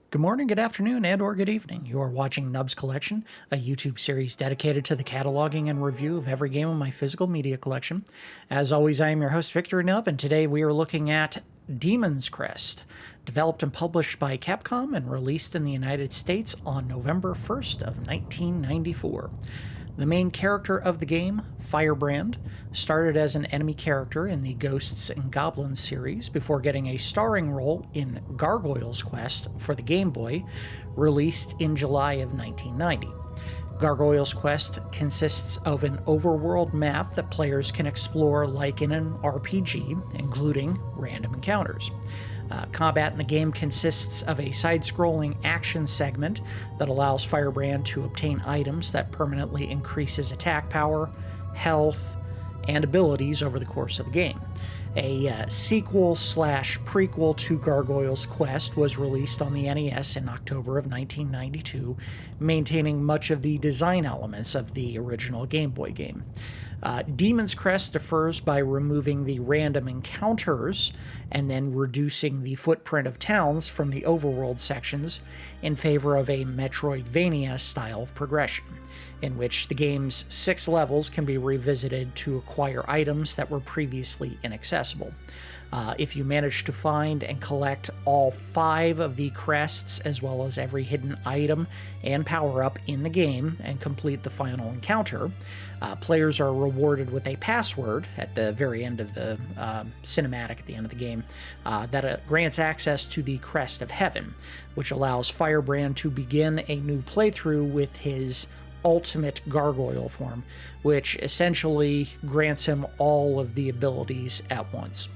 Good morning, good afternoon, and or good evening. You are watching Nub's Collection, a YouTube series dedicated to the cataloging and review of every game in my physical media collection. As always, I am your host, Victor Nub, and today we are looking at Demon's Crest, developed and published by Capcom and released in the United States on November 1st of 1994. The main character of the game, Firebrand, started as an enemy character in the Ghosts and Goblins series before getting a starring role in Gargoyle's Quest for the Game Boy, released in July of 1990. Gargoyle's Quest consists of an overworld map that players can explore like in an RPG, including random encounters. Combat in the game consists of a side-scrolling action segment that allows Firebrand to obtain items that permanently increase his attack power, health, and abilities over the course of the game. A sequel/prequel to Gargoyle's Quest was released on the NES in October of 1992, maintaining much of the design elements of the original Game Boy game. Demon's Crest differs by removing the random encounters and then reducing the footprint of towns from the overworld sections in favor of a Metroidvania style of progression, in which the game's 6 levels can be revisited to acquire items that were previously inaccessible. If you manage to find and collect all 5 of the crests, as well as every hidden item and power-up in the game, and complete the final encounter, players are rewarded with a password at the very end of the cinematic at the end of the game that grants access to the Crest of Heaven, which allows Firebrand to begin a new playthrough with his ultimate gargoyle form, which essentially grants him all of the abilities at once.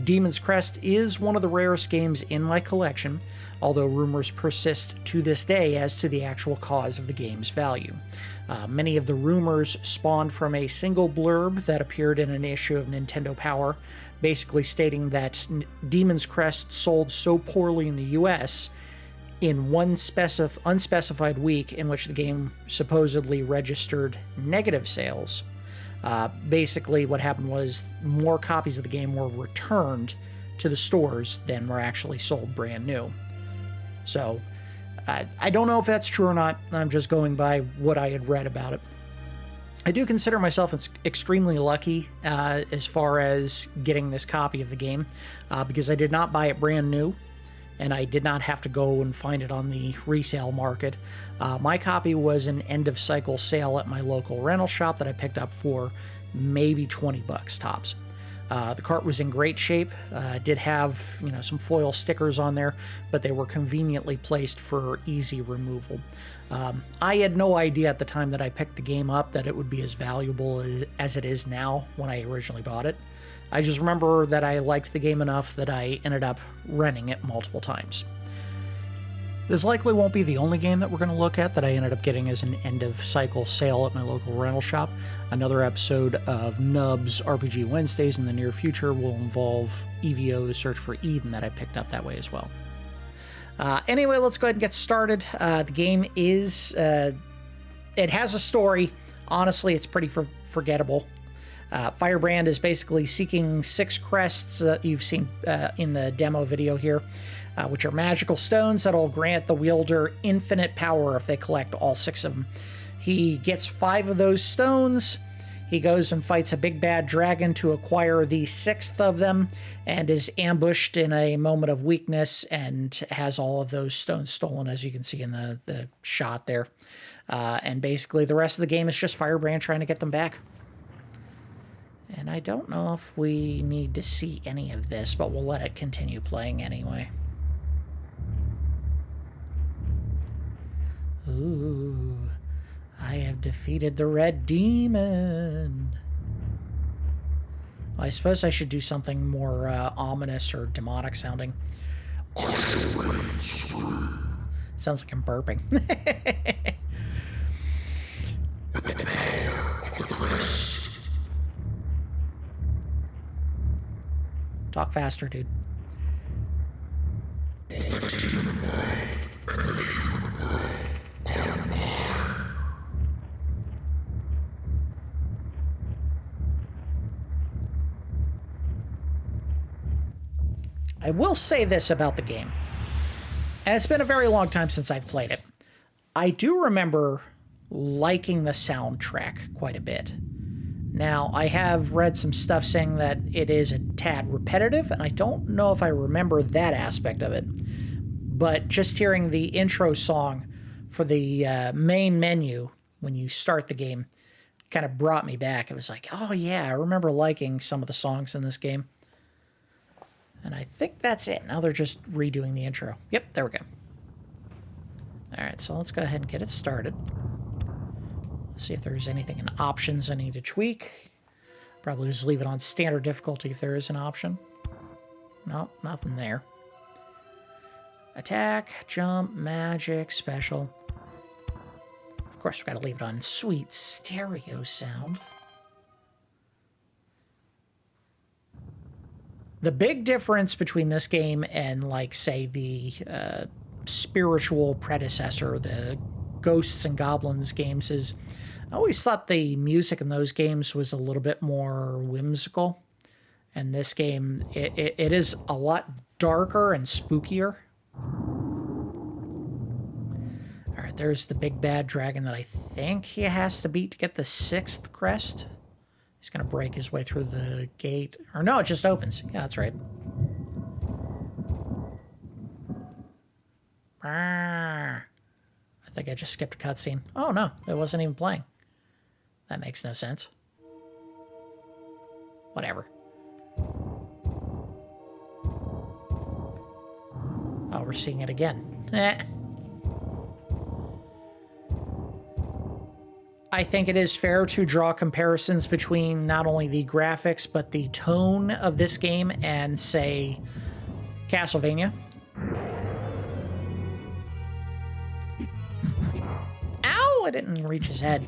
Demon's Crest is one of the rarest games in my collection, although rumors persist to this day as to the actual cause of the game's value. Many of the rumors spawned from a single blurb that appeared in an issue of Nintendo Power, basically stating that Demon's Crest sold so poorly in the US in one unspecified week in which the game supposedly registered negative sales. Basically, what happened was more copies of the game were returned to the stores than were actually sold brand new. So, I don't know if that's true or not. I'm just going by what I had read about it. I do consider myself extremely lucky as far as getting this copy of the game, because I did not buy it brand new, and I did not have to go and find it on the resale market. My copy was an end-of-cycle sale at my local rental shop that I picked up for maybe $20 tops. The cart was in great shape. Did have, some foil stickers on there, but they were conveniently placed for easy removal. I had no idea at the time that I picked the game up that it would be as valuable as it is now when I originally bought it. I just remember that I liked the game enough that I ended up renting it multiple times. This likely won't be the only game that we're going to look at that I ended up getting as an end-of-cycle sale at my local rental shop. Another episode of Nub's RPG Wednesdays in the near future will involve EVO, The Search for Eden, that I picked up that way as well. Anyway, let's go ahead and get started. The game is... it has a story. Honestly, it's pretty forgettable. Firebrand is basically seeking 6 crests that you've seen in the demo video here, which are magical stones that'll grant the wielder infinite power if they collect all 6 of them. He gets 5 of those stones. He goes and fights a big bad dragon to acquire the 6th of them, and is ambushed in a moment of weakness and has all of those stones stolen, as you can see in the shot there. And basically the rest of the game is just Firebrand trying to get them back. And I don't know if we need to see any of this, but we'll let it continue playing anyway. Ooh, I have defeated the red demon. Well, I suppose I should do something more ominous or demonic sounding. Sounds like I'm burping. Talk faster, dude. I will say this about the game. And it's been a very long time since I've played it. I do remember liking the soundtrack quite a bit. Now, I have read some stuff saying that it is a tad repetitive, and I don't know if I remember that aspect of it. But just hearing the intro song for the main menu when you start the game kind of brought me back. It was like, oh yeah, I remember liking some of the songs in this game. And I think that's it. Now they're just redoing the intro. Yep, there we go. All right, so let's go ahead and get it started. See if there's anything in options I need to tweak. Probably just leave it on standard difficulty if there is an option. Nope, nothing there. Attack, jump, magic, special. Of course, we've got to leave it on sweet stereo sound. The big difference between this game and, like, say, the spiritual predecessor, the Ghosts and Goblins games, is I always thought the music in those games was a little bit more whimsical. And this game, it is a lot darker and spookier. All right, there's the big bad dragon that I think he has to beat to get the 6th crest. He's going to break his way through the gate. Or no, it just opens. Yeah, that's right. I think I just skipped a cutscene. Oh, no, it wasn't even playing. That makes no sense. Whatever. Oh, we're seeing it again. I think it is fair to draw comparisons between not only the graphics, but the tone of this game and, say, Castlevania. Ow! I didn't reach his head.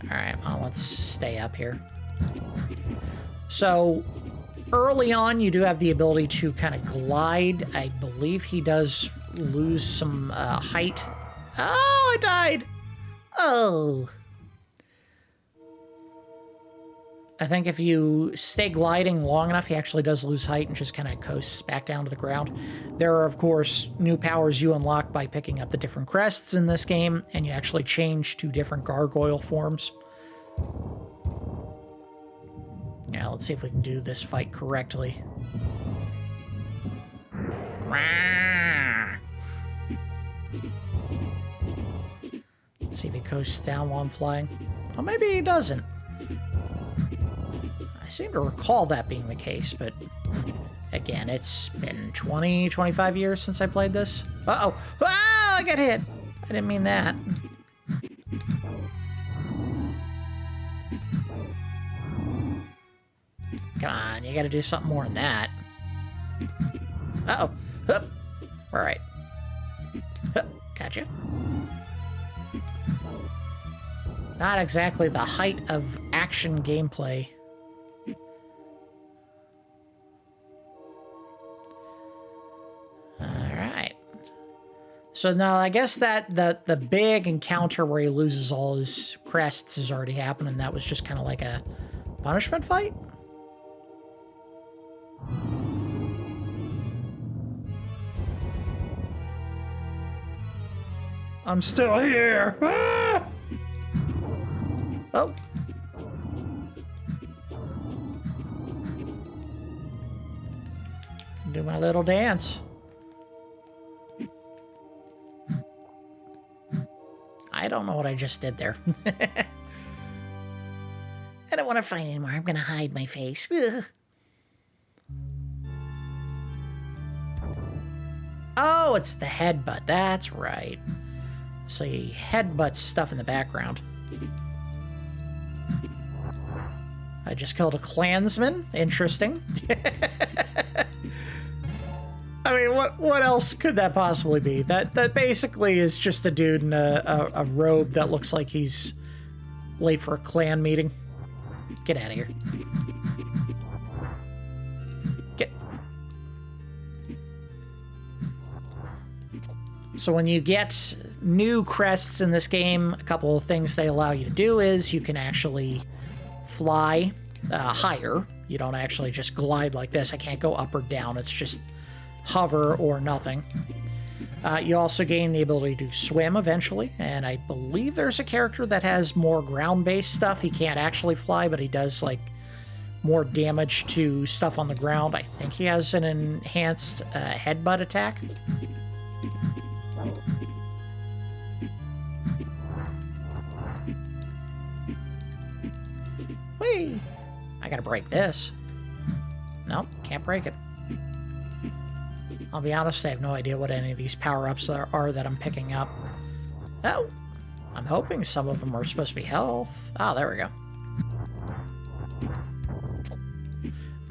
Alright, well, let's stay up here. So, early on, you do have the ability to kind of glide. I believe he does lose some height. Oh, I died! Oh. I think if you stay gliding long enough, he actually does lose height and just kind of coasts back down to the ground. There are, of course, new powers you unlock by picking up the different crests in this game, and you actually change to different gargoyle forms. Now, let's see if we can do this fight correctly. Let's see if he coasts down while I'm flying. Oh, maybe he doesn't. I seem to recall that being the case, but again, it's been 20, 25 years since I played this. Uh-oh. Ah, I got hit. I didn't mean that. Come on, you gotta do something more than that. Uh-oh. Hup. All right. Hup. Gotcha. Not exactly the height of action gameplay. Alright. So now I guess that the big encounter where he loses all his crests has already happened, and that was just kind of like a punishment fight? I'm still here! Ah! Oh. Do my little dance. I don't know what I just did there. I don't want to fight anymore. I'm going to hide my face. Ugh. Oh, it's the headbutt. That's right. So he headbutts stuff in the background. I just killed a clansman. Interesting. I mean, what else could that possibly be? That basically is just a dude in a robe that looks like he's late for a clan meeting. Get out of here. Get. So when you get new crests in this game, a couple of things they allow you to do is you can actually fly higher. You don't actually just glide like this. I can't go up or down. It's just hover or nothing. You also gain the ability to swim eventually, and I believe there's a character that has more ground-based stuff. He can't actually fly, but he does, like, more damage to stuff on the ground. I think he has an enhanced headbutt attack. Whee! I gotta break this. Nope, can't break it. I'll be honest, I have no idea what any of these power-ups are that I'm picking up. Oh, I'm hoping some of them are supposed to be health. Ah, there we go.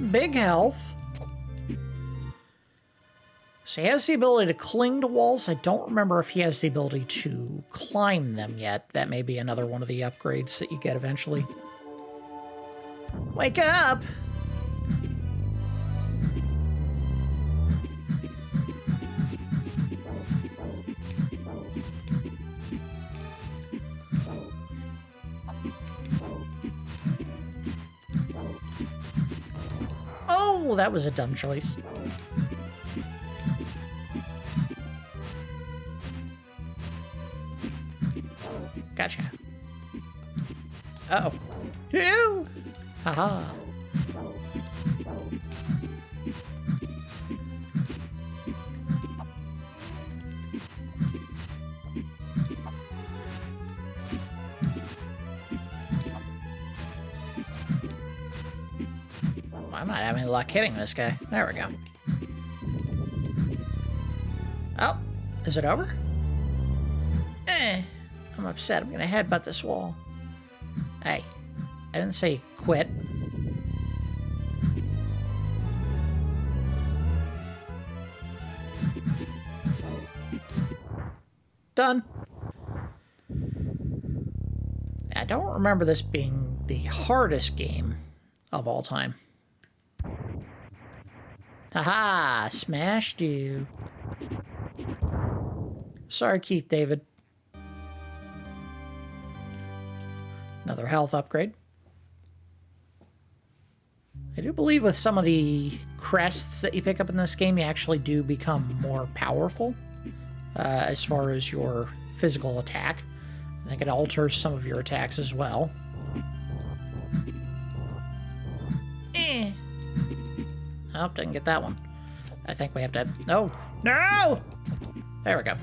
Big health. So he has the ability to cling to walls. I don't remember if he has the ability to climb them yet. That may be another one of the upgrades that you get eventually. Wake up! Oh, that was a dumb choice. Gotcha. Uh-oh. Ew! Haha. I'm not having luck hitting this guy. There we go. Oh, is it over? I'm upset. I'm gonna headbutt this wall. Hey, I didn't say quit. Done. I don't remember this being the hardest game of all time. Haha, smashed you. Sorry, Keith David. Another health upgrade. I do believe with some of the crests that you pick up in this game, you actually do become more powerful as far as your physical attack. I think it alters some of your attacks as well. Oh, didn't get that one. I think we have to... No! No! There we go.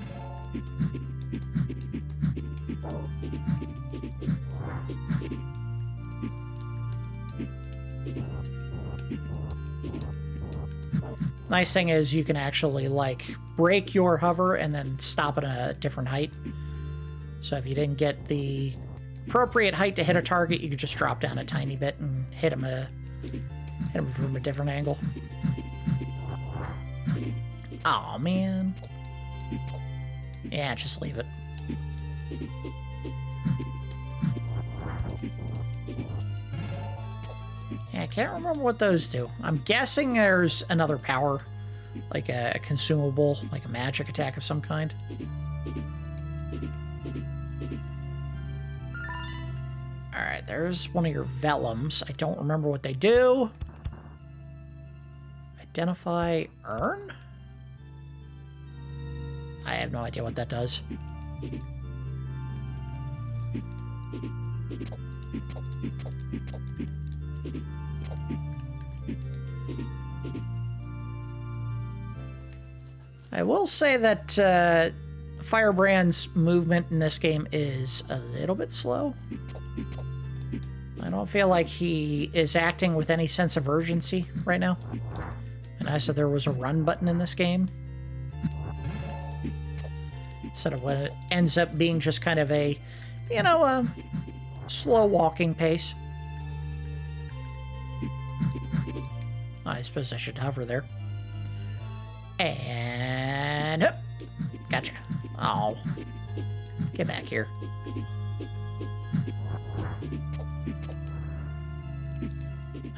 Nice thing is you can actually, like, break your hover and then stop at a different height. So if you didn't get the appropriate height to hit a target, you could just drop down a tiny bit and hit him from a different angle. Aw, man. Yeah, just leave it. Yeah, I can't remember what those do. I'm guessing there's another power, like a consumable, like a magic attack of some kind. Alright, there's one of your vellums. I don't remember what they do. Identify urn? I have no idea what that does. I will say that Firebrand's movement in this game is a little bit slow. I don't feel like he is acting with any sense of urgency right now. And I said there was a run button in this game. Instead of when it ends up being just kind of a, you know, a slow walking pace. I suppose I should hover there. And hoop. Gotcha. Oh. Get back here.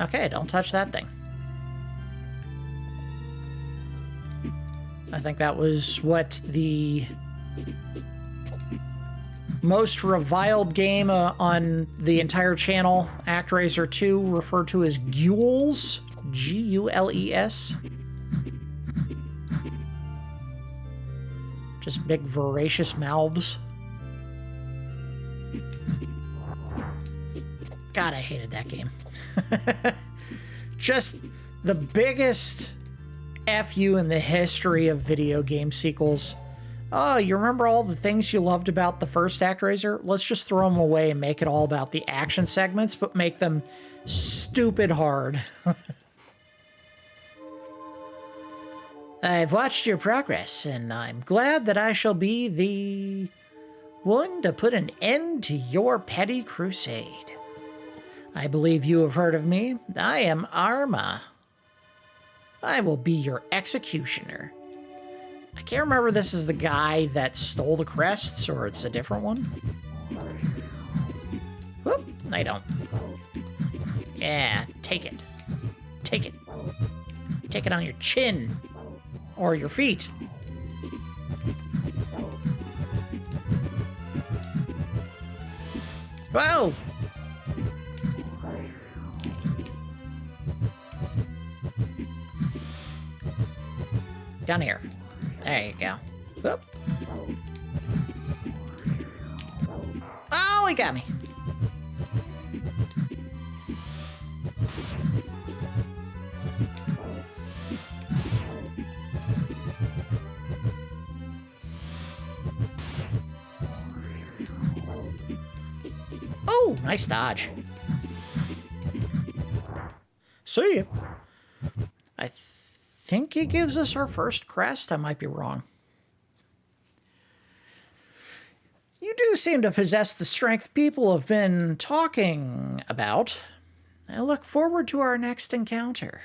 Okay, don't touch that thing. I think that was what the most reviled game on the entire channel, ActRaiser 2, referred to as Ghouls. G-U-L-E-S. Just big voracious mouths. God, I hated that game. Just the biggest FU in the history of video game sequels. Oh, you remember all the things you loved about the first ActRaiser? Let's just throw them away and make it all about the action segments, but make them stupid hard. I've watched your progress, and I'm glad that I shall be the one to put an end to your petty crusade. I believe you have heard of me. I am Arma. I will be your executioner. I can't remember this is the guy that stole the crests, or it's a different one. Whoop, I don't. Yeah, take it. Take it. Take it on your chin. Or your feet. Whoa! Down here. There you go. Whoop. Oh, he got me. Oh, nice dodge. See ya. I think he gives us our first crest. I might be wrong. You do seem to possess the strength people have been talking about. I look forward to our next encounter.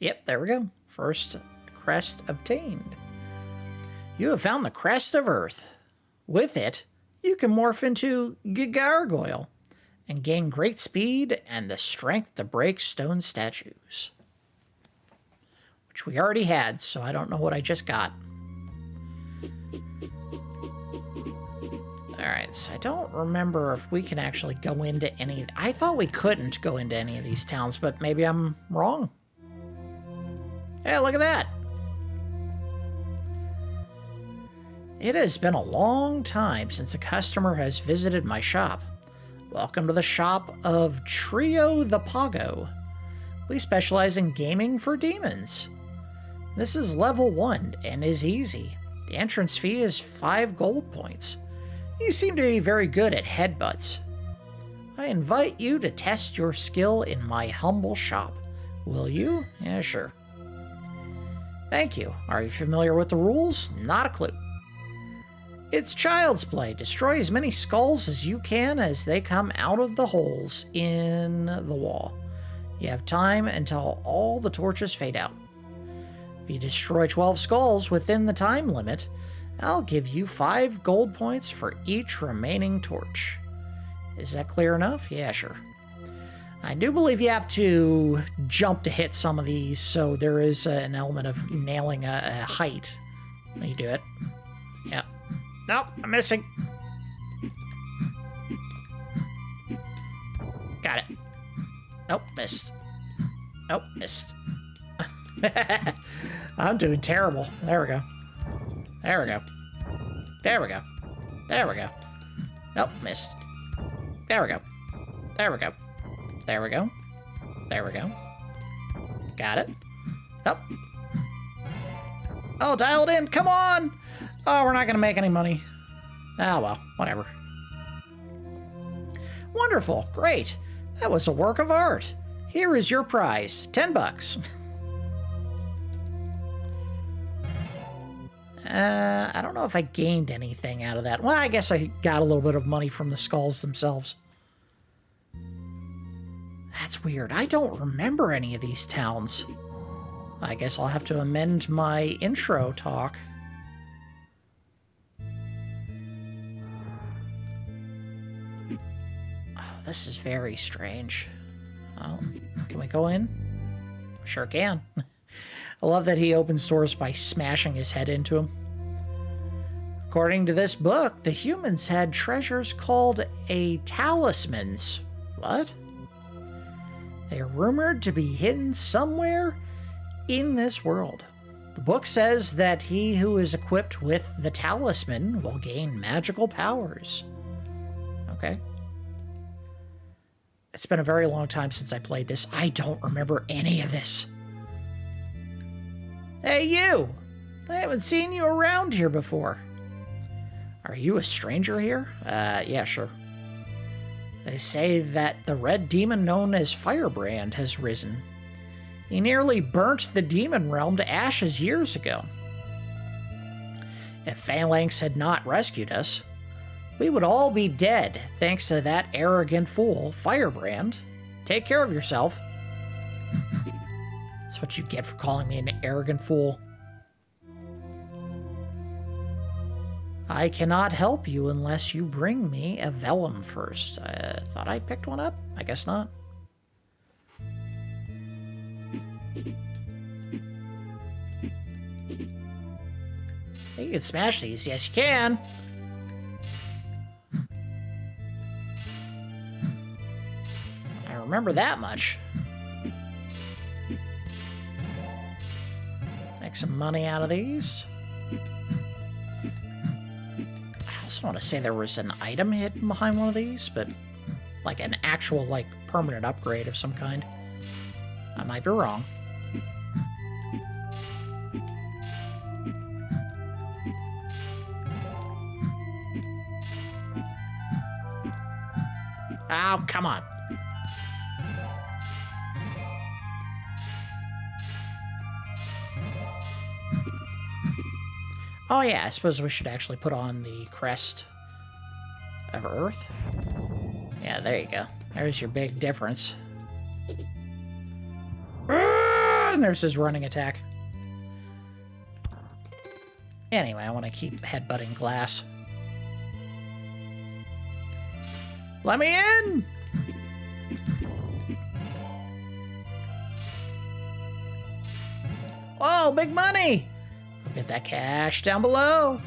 Yep, there we go. First crest obtained. You have found the Crest of Earth. With it, you can morph into Gargoyle and gain great speed and the strength to break stone statues. Which we already had, so I don't know what I just got. Alright, so I don't remember if we can actually go into any... I thought we couldn't go into any of these towns, but maybe I'm wrong. Hey, look at that! It has been a long time since a customer has visited my shop. Welcome to the shop of Trio the Pago. We specialize in gaming for demons. This is level 1 and is easy. The entrance fee is 5 gold points. You seem to be very good at headbutts. I invite you to test your skill in my humble shop. Will you? Yeah, sure. Thank you. Are you familiar with the rules? Not a clue. It's child's play. Destroy as many skulls as you can as they come out of the holes in the wall. You have time until all the torches fade out. If you destroy 12 skulls within the time limit, I'll give you 5 gold points for each remaining torch. Is that clear enough? Yeah, sure. I do believe you have to jump to hit some of these, so there is an element of nailing a height when you do it. Yep. Nope, I'm missing. Got it. Nope, missed. Nope, missed. I'm doing terrible. There we go. There we go. There we go. There we go. Nope, missed. There we go. There we go. There we go. There we go. Got it. Nope. Oh, dial it in. Come on. Oh, we're not going to make any money. Ah, well, whatever. Wonderful. Great. That was a work of art. Here is your prize. 10 bucks. I don't know if I gained anything out of that. Well, I guess I got a little bit of money from the skulls themselves. That's weird. I don't remember any of these towns. I guess I'll have to amend my intro talk. Oh, this is very strange. Oh, can we go in? Sure can. I love that he opens doors by smashing his head into them. According to this book, the humans had treasures called talismans. What? They are rumored to be hidden somewhere in this world. The book says that he who is equipped with the talisman will gain magical powers. Okay. It's been a very long time since I played this. I don't remember any of this. Hey, you! I haven't seen you around here before. Are you a stranger here? Yeah, sure. They say that the red demon known as Firebrand has risen. He nearly burnt the demon realm to ashes years ago. If Phalanx had not rescued us, we would all be dead thanks to that arrogant fool, Firebrand. Take care of yourself. That's what you get for calling me an arrogant fool. I cannot help you unless you bring me a vellum first. I thought I picked one up? I guess not. You can smash these. Yes, you can. I remember that much. Make some money out of these. I also want to say there was an item hidden behind one of these, but like an actual, like, permanent upgrade of some kind. I might be wrong. Oh, come on. Oh yeah, I suppose we should actually put on the Crest of Earth. Yeah, there you go. There's your big difference. And there's his running attack. Anyway, I want to keep headbutting glass. Let me in! Oh, big money! Go get that cash down below.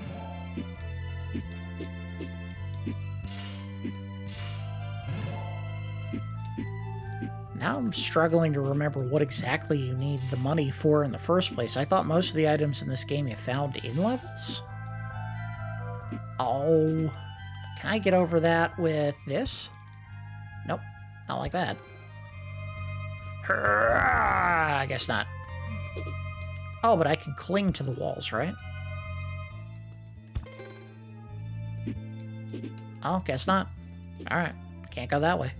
Now I'm struggling to remember what exactly you need the money for in the first place. I thought most of the items in this game you found in levels. Oh... Can I get over that with this? Nope, not like that. I guess not. Oh, but I can cling to the walls, right? Oh, guess not. Alright, can't go that way.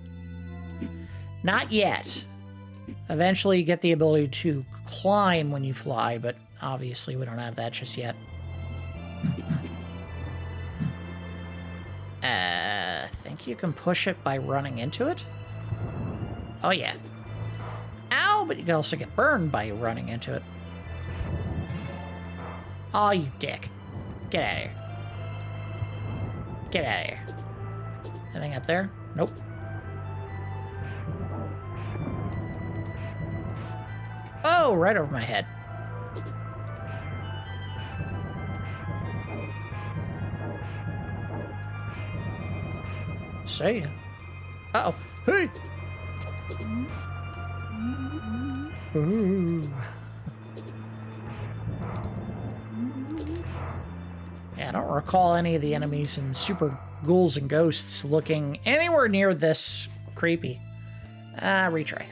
Not yet. Eventually you get the ability to climb when you fly, but obviously we don't have that just yet. I think you can push it by running into it? Oh, yeah. Ow, but you can also get burned by running into it. Oh, you dick. Get out of here. Get out of here. Anything up there? Nope. Oh, right over my head. See ya. Uh-oh. Hey! Ooh. Yeah, I don't recall any of the enemies in Super Ghouls and Ghosts looking anywhere near this creepy. Retry.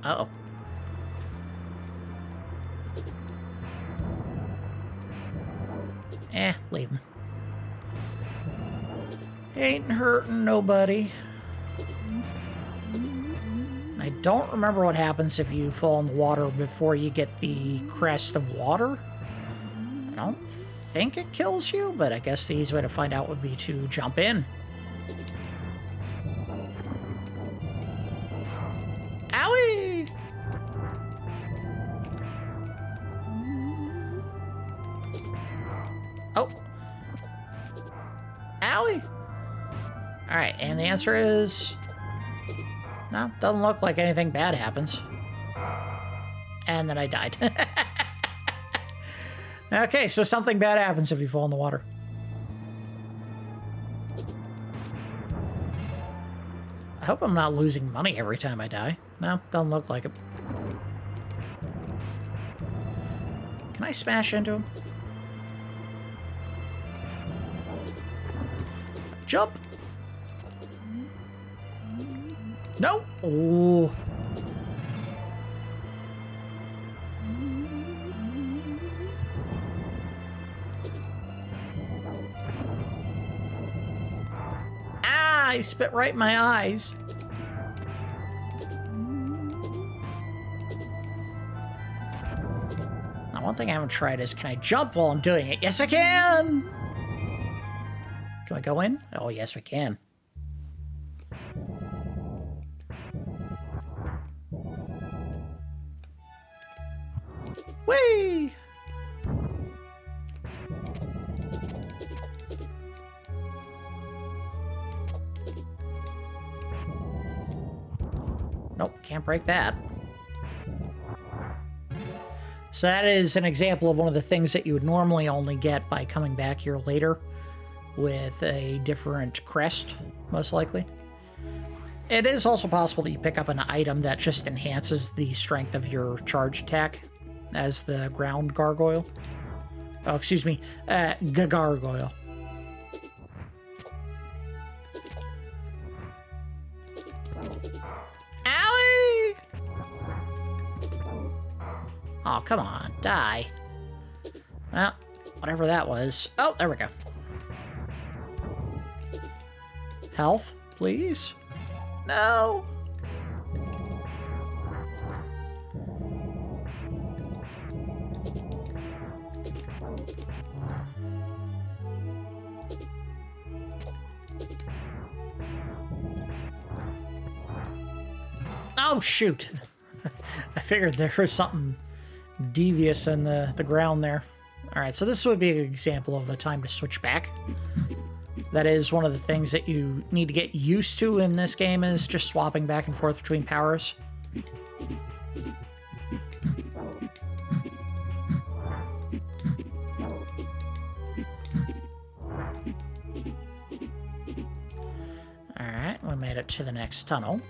Uh-oh. Leave him. Ain't hurting nobody. I don't remember what happens if you fall in the water before you get the Crest of Water. I don't think it kills you, but I guess the easy way to find out would be to jump in. Owie! Oh. Owie! Alright, and the answer is... No, doesn't look like anything bad happens. And then I died. Okay, so something bad happens if you fall in the water. I hope I'm not losing money every time I die. No, doesn't look like it. Can I smash into him? Jump! No! Oh. Ah! I spit right in my eyes. Now, one thing I haven't tried is, can I jump while I'm doing it? Yes, I can! Can we go in? Oh, yes, we can. Whee! Nope, can't break that. So that is an example of one of the things that you would normally only get by coming back here later with a different crest, most likely. It is also possible that you pick up an item that just enhances the strength of your charge attack, as the ground gargoyle. Oh, excuse me, gargoyle. Owie! Oh, come on, die. Well, whatever that was. Oh, there we go. Health, please. No. Oh, shoot. I figured there was something devious in the ground there. Alright, so this would be an example of a time to switch back. That is one of the things that you need to get used to in this game, is just swapping back and forth between powers. Alright, we made it to the next tunnel.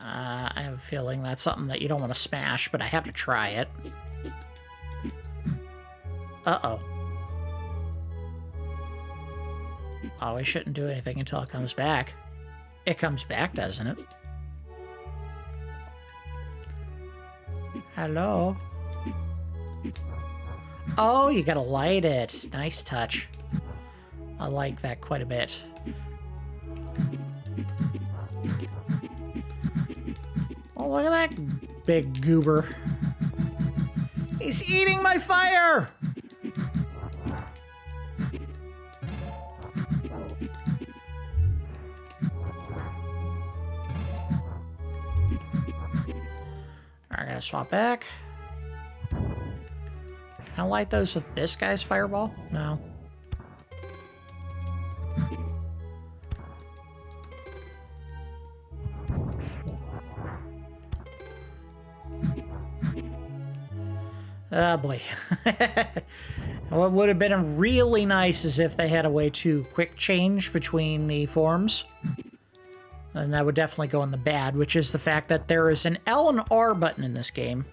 I have a feeling that's something that you don't want to smash, but I have to try it. Uh-oh. Oh, we shouldn't do anything until it comes back. It comes back, doesn't it? Hello? Oh, you gotta light it. Nice touch. I like that quite a bit. Oh, look at that big goober. He's eating my fire! Alright, gotta swap back. Can I light those with this guy's fireball? No. Oh boy. What would have been really nice is if they had a way to quick change between the forms. And that would definitely go in the bad, which is the fact that there is an L and R button in this game,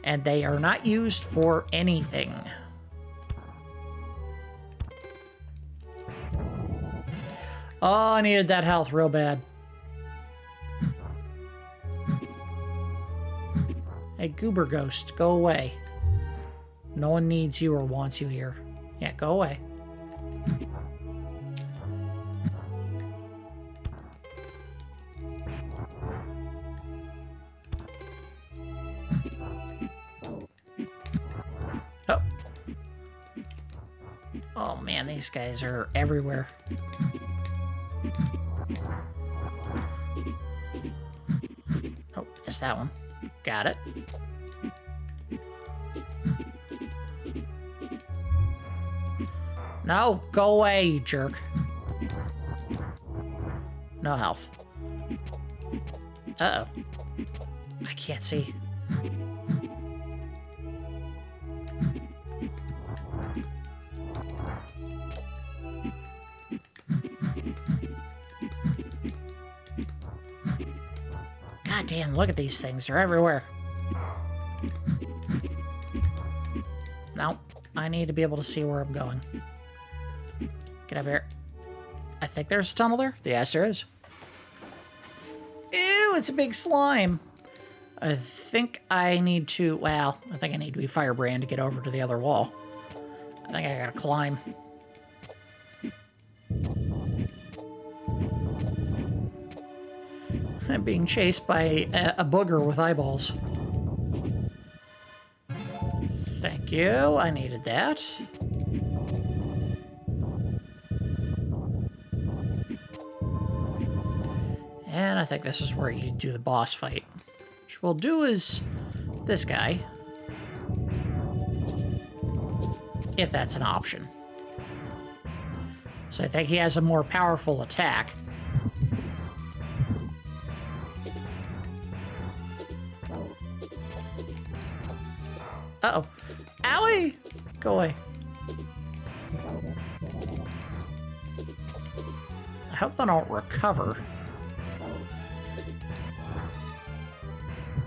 and they are not used for anything. Oh, I needed that health real bad. Hey, Goober Ghost, go away. No one needs you or wants you here. Yeah, go away. Oh. Oh man, these guys are everywhere. Oh, missed that one. Got it. No, go away, you jerk. No health. Uh-oh. I can't see. damn, look at these things. They're everywhere. No, I need to be able to see where I'm going. Get up here. I think there's a tunnel there. Yes, there is. Ew, it's a big slime. I think I need to, well, I think I need to be Firebrand to get over to the other wall. I think I gotta climb. I'm being chased by a booger with eyeballs. Thank you, I needed that. And I think this is where you do the boss fight. Which we'll do is this guy. If that's an option. So I think he has a more powerful attack. Uh-oh. Owie! Go away. I hope they don't recover.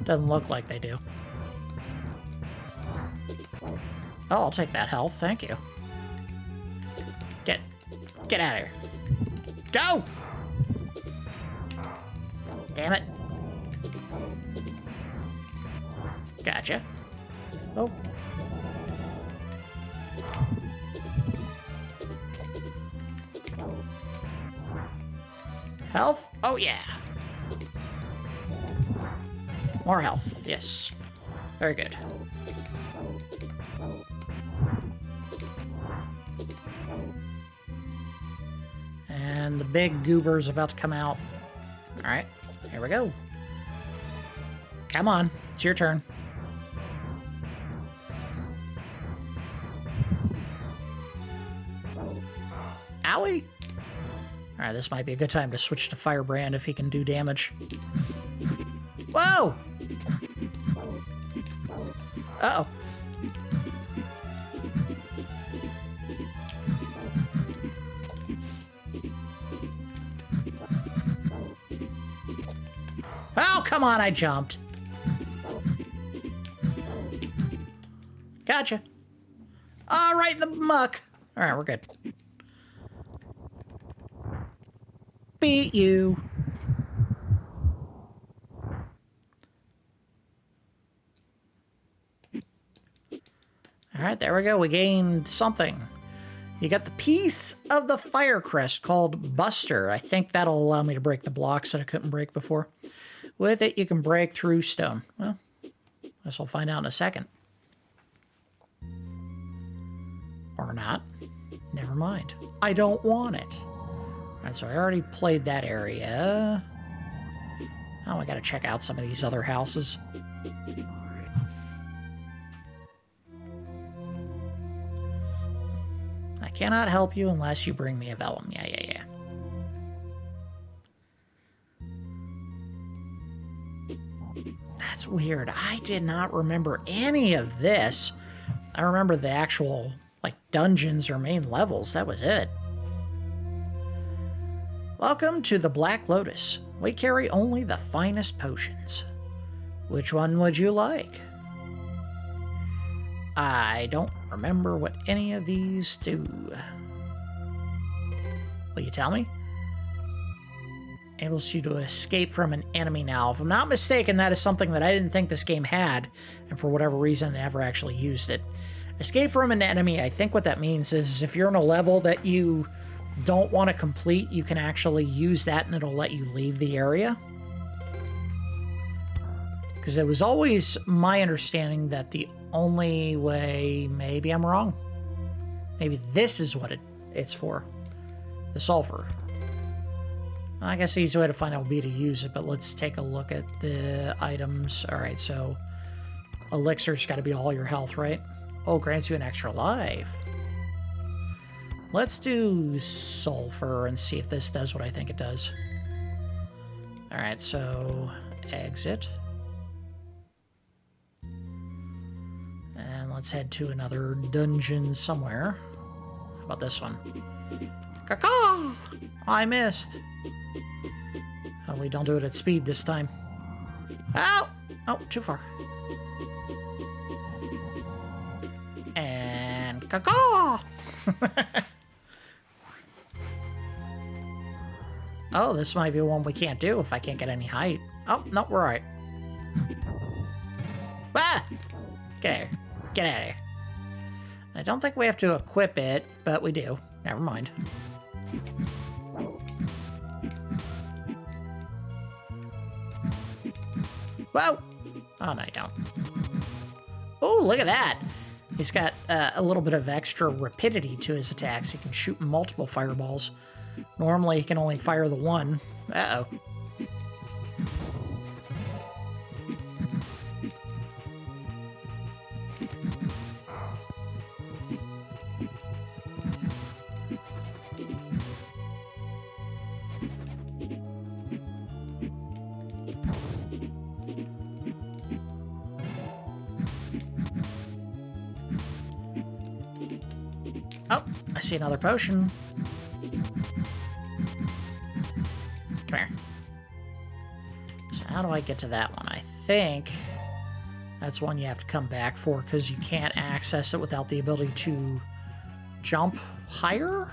Doesn't look like they do. Oh, I'll take that health, thank you. Get out of here. Go! Damn it. Gotcha. Oh. Health? Oh, yeah. More health, yes. Very good. And the big goober's about to come out. All right, here we go. Come on, it's your turn. Owie! All right, this might be a good time to switch to Firebrand if he can do damage. Whoa! Uh-oh. Oh, come on, I jumped. Gotcha. All right, in the muck. All right, we're good. Beat you. All right, there we go. We gained something. You got the piece of the fire crest called Buster. I think that'll allow me to break the blocks that I couldn't break before. With it, you can break through stone. Well, I guess we'll find out in a second. Or not. Never mind. I don't want it. All right, so I already played that area. Now I gotta check out some of these other houses. I cannot help you unless you bring me a vellum. Yeah. That's weird. I did not remember any of this. I remember the actual, like, dungeons or main levels. That was it. Welcome to the Black Lotus. We carry only the finest potions. Which one would you like? I don't remember what any of these do. Will you tell me? Enables you to escape from an enemy now. If I'm not mistaken, that is something that I didn't think this game had, and for whatever reason, I never actually used it. Escape from an enemy, I think what that means is if you're in a level that you don't want to complete, you can actually use that and it'll let you leave the area. Because it was always my understanding that the only way, maybe I'm wrong, maybe this is what it's for. The sulfur. I guess the easy way to find out would be to use it, but let's take a look at the items. All right, so elixir's got to be all your health, right? Oh, grants you an extra life. Let's do sulfur and see if this does what I think it does. All right, so exit. And let's head to another dungeon somewhere. How about this one? Caw-caw! I missed. Oh, we don't do it at speed this time. Oh! Oh, too far. And caw. Oh, this might be one we can't do if I can't get any height. Oh, no, we're alright. Ah! Get out of here. Get out of here. I don't think we have to equip it, but we do. Never mind. Whoa! Oh, no, you don't. Oh, look at that! He's got a little bit of extra rapidity to his attacks. He can shoot multiple fireballs. Normally, he can only fire the one. Uh-oh. Oh, I see another potion. Come here. So how do I get to that one? I think that's one you have to come back for because you can't access it without the ability to jump higher?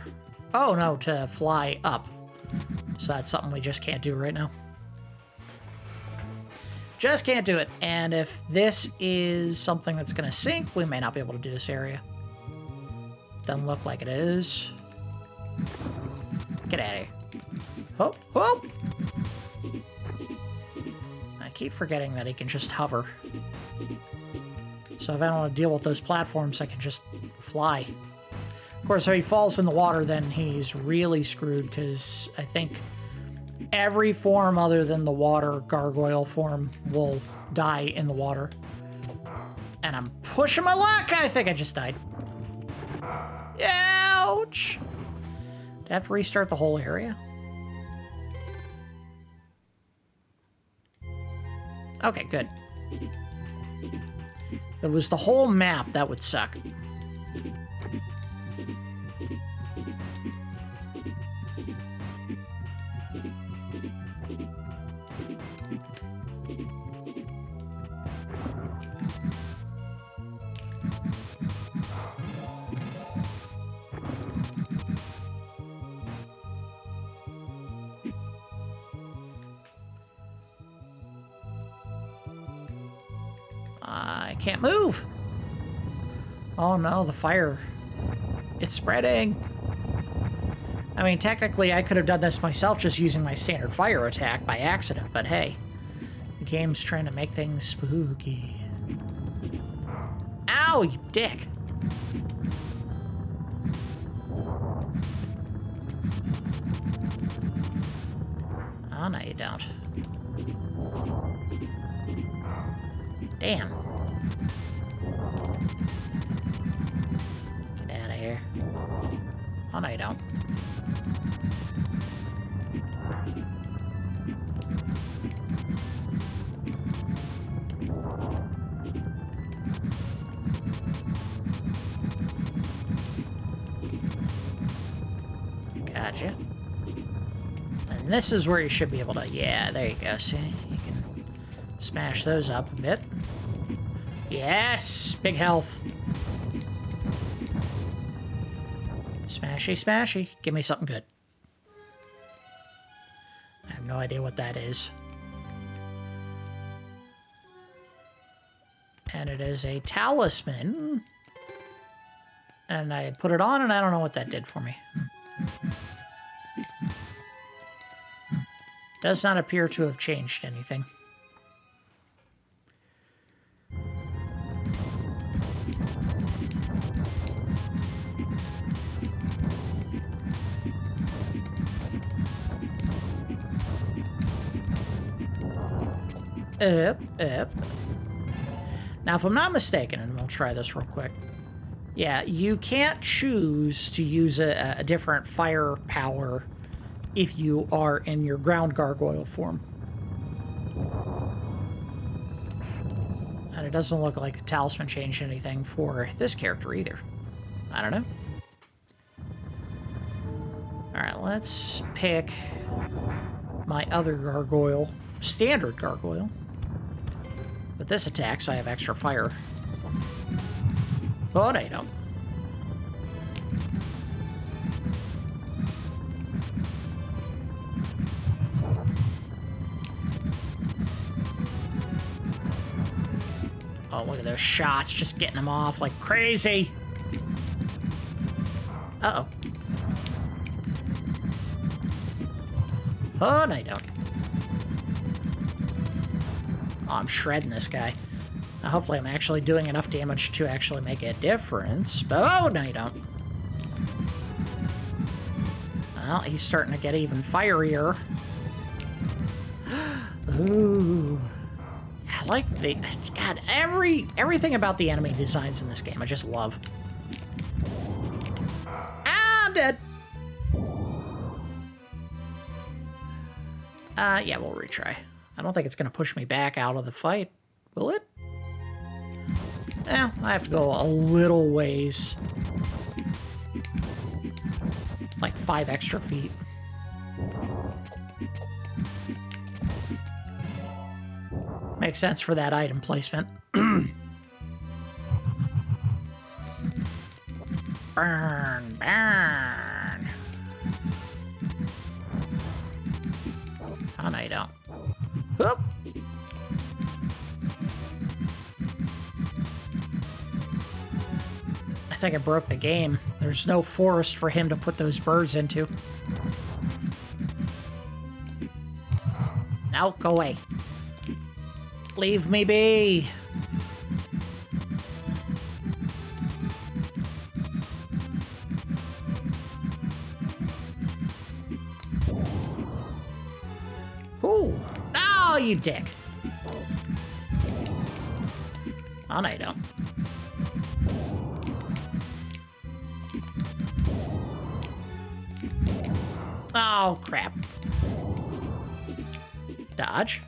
Oh, no, to fly up. So that's something we just can't do right now. Just can't do it. And if this is something that's going to sink, we may not be able to do this area. Doesn't look like it is. Get out of here. Hop, hop! I keep forgetting that he can just hover. So if I don't want to deal with those platforms, I can just fly. Of course, if he falls in the water, then he's really screwed, because I think every form other than the water gargoyle form will die in the water. And I'm pushing my luck! I think I just died. Ouch! Do I have to restart the whole area? Okay, good. If it was the whole map, that would suck. I can't move. Oh no, the fire. It's spreading. I mean, technically, I could have done this myself just using my standard fire attack by accident, but hey. The game's trying to make things spooky. Ow, you dick. Oh, no, you don't. Damn. Get out of here. Oh, no, you don't. Gotcha. And this is where you should be able to... Yeah, there you go. See? You can smash those up a bit. Yes! Big health. Smashy, smashy. Give me something good. I have no idea what that is. And it is a talisman. And I put it on and I don't know what that did for me. Does not appear to have changed anything. Up. Now, if I'm not mistaken, and we'll try this real quick. Yeah, you can't choose to use a different fire power if you are in your ground gargoyle form. And it doesn't look like the talisman changed anything for this character either. I don't know. Alright, let's pick my other gargoyle. Standard gargoyle. this attack so I have extra fire. Oh, no, you don't. Oh, look at those shots, just getting them off like crazy. Uh-oh. Oh, no, you don't. Oh, I'm shredding this guy. Now, hopefully I'm actually doing enough damage to actually make a difference. But, oh, no, you don't. Well, he's starting to get even fierier. Ooh. I like the... God, everything about the enemy designs in this game I just love. Ah, I'm dead. Yeah, we'll retry. I don't think it's going to push me back out of the fight. Will it? I have to go a little ways. Like 5 extra feet. Makes sense for that item placement. Burn, burn. Oh, no, you don't. Whoop. I think I broke the game. There's no forest for him to put those birds into. No, go away. Leave me be. Ooh. Oh, you dick. Oh, no, you don't. Oh, crap. Dodge.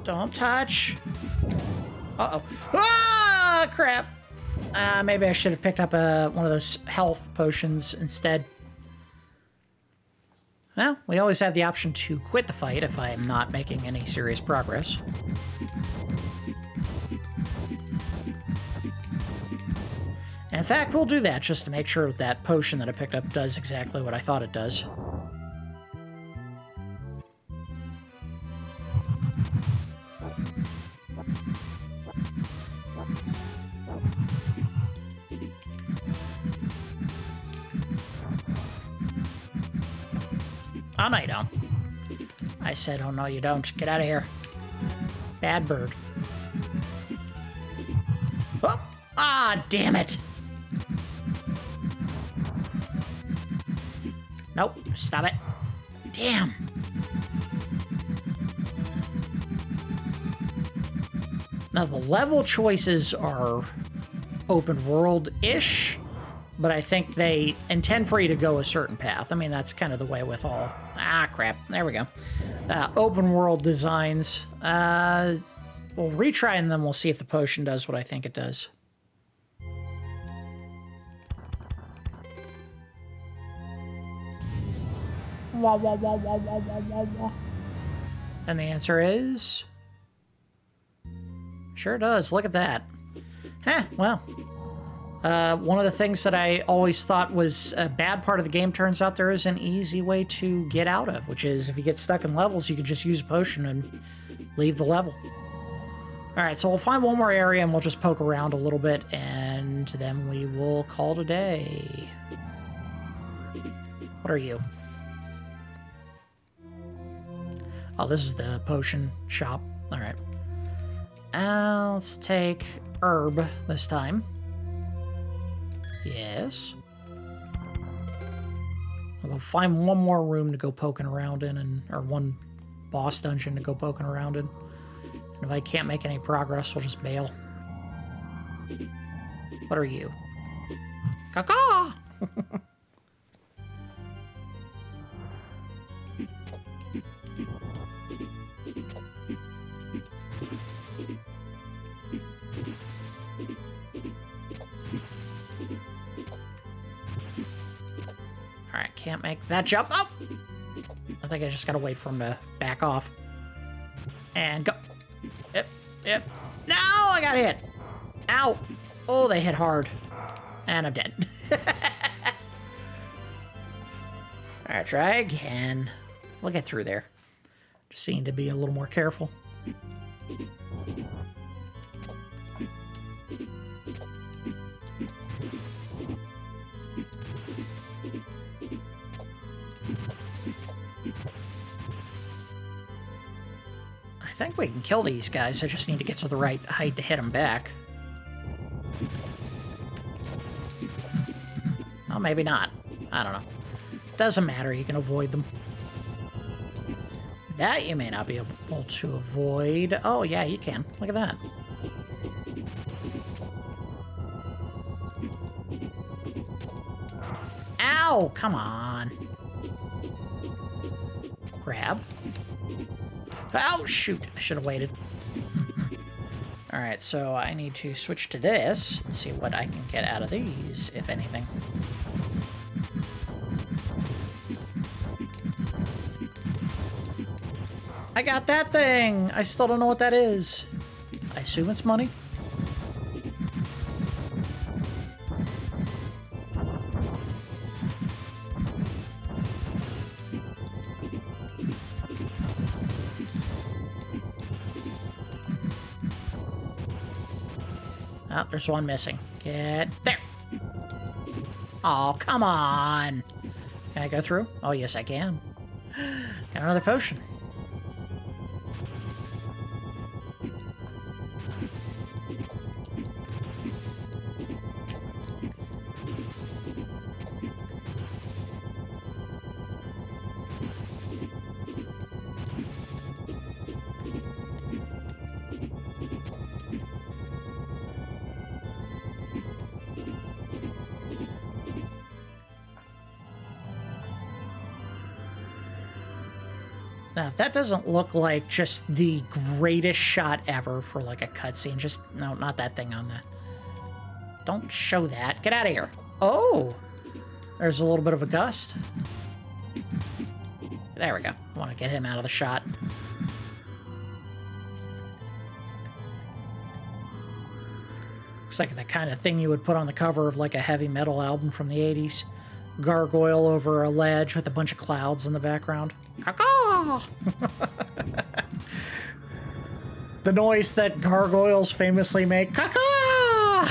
Don't touch. Uh-oh. Ah, crap. Maybe I should have picked up one of those health potions instead. Well, we always have the option to quit the fight if I'm not making any serious progress. In fact, we'll do that just to make sure that potion that I picked up does exactly what I thought it does. Oh, no, you don't. I said, oh, no, you don't. Get out of here. Bad bird. Oh! Ah, damn it! Nope, stop it. Damn. Now, the level choices are open world-ish, but I think they intend for you to go a certain path. I mean, that's kind of the way with all... Ah, crap. There we go. Open world designs. We'll retry and then we'll see if the potion does what I think it does. Wah, wah, wah, wah, wah, wah, wah, wah. And the answer is... Sure does. Look at that. Huh, well... one of the things that I always thought was a bad part of the game turns out there is an easy way to get out of, which is if you get stuck in levels, you can just use a potion and leave the level. Alright, so we'll find one more area and we'll just poke around a little bit and then we will call it a day. What are you? Oh, this is the potion shop. Alright. Let's take herb this time. Yes. I'll go find one more room to go poking around in, or one boss dungeon to go poking around in. And if I can't make any progress, we'll just bail. What are you? Caw-caw! Alright, can't make that jump. Oh! I think I just gotta wait for him to back off. And go. Yep, yep. No, I got hit. Ow. Oh, they hit hard. And I'm dead. Alright, try again. We'll get through there. Just seem to be a little more careful. I think we can kill these guys. I just need to get to the right height to hit them back. Well, maybe not. I don't know. Doesn't matter. You can avoid them. That you may not be able to avoid. Oh, yeah, you can. Look at that. Ow! Come on. Grab. Oh, shoot. I should have waited. Alright, so I need to switch to this and see what I can get out of these, if anything. I got that thing! I still don't know what that is. I assume it's money? Oh, there's one missing. Get there! Oh, come on! Can I go through? Oh, yes, I can. Got another potion. Now, that doesn't look like just the greatest shot ever for like a cutscene. Just, no, not that thing on the... Don't show that. Get out of here. Oh! There's a little bit of a gust. There we go. I want to get him out of the shot. Looks like the kind of thing you would put on the cover of like a heavy metal album from the 80s. Gargoyle over a ledge with a bunch of clouds in the background. Caw-caw! The noise that gargoyles famously make. Caw-caw!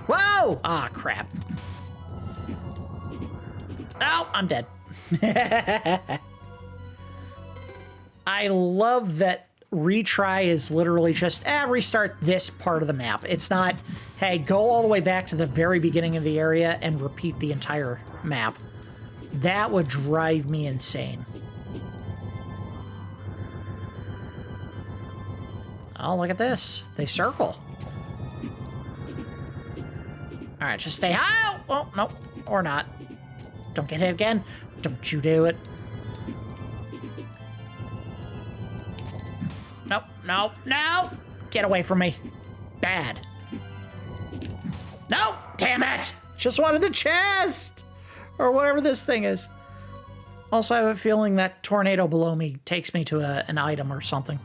Whoa! Ah, crap. Oh, I'm dead. I love that retry is literally just, restart this part of the map. It's not, hey, go all the way back to the very beginning of the area and repeat the entire map. That would drive me insane. Oh, look at this. They circle. Alright, just stay high. Oh, no, or not. Don't get hit again. Don't you do it. Nope, nope, no! Get away from me. Bad. Nope! Damn it! Just wanted the chest! Or whatever this thing is. Also, I have a feeling that tornado below me takes me to an item or something.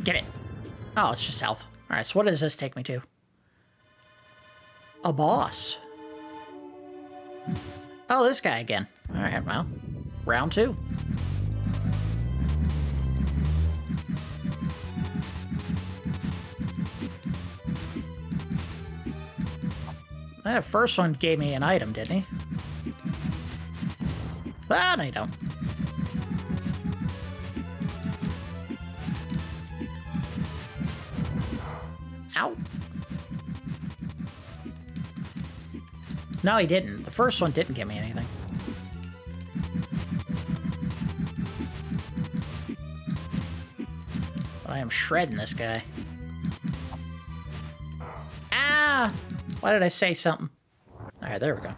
Get it. Oh, it's just health. All right, so what does this take me to? A boss. Oh, this guy again. All right, well, round 2. That first one gave me an item, didn't he? Ah, no, you don't. Ow. No, he didn't. The first one didn't give me anything. I am shredding this guy. Ah! Why did I say something? Alright, there we go.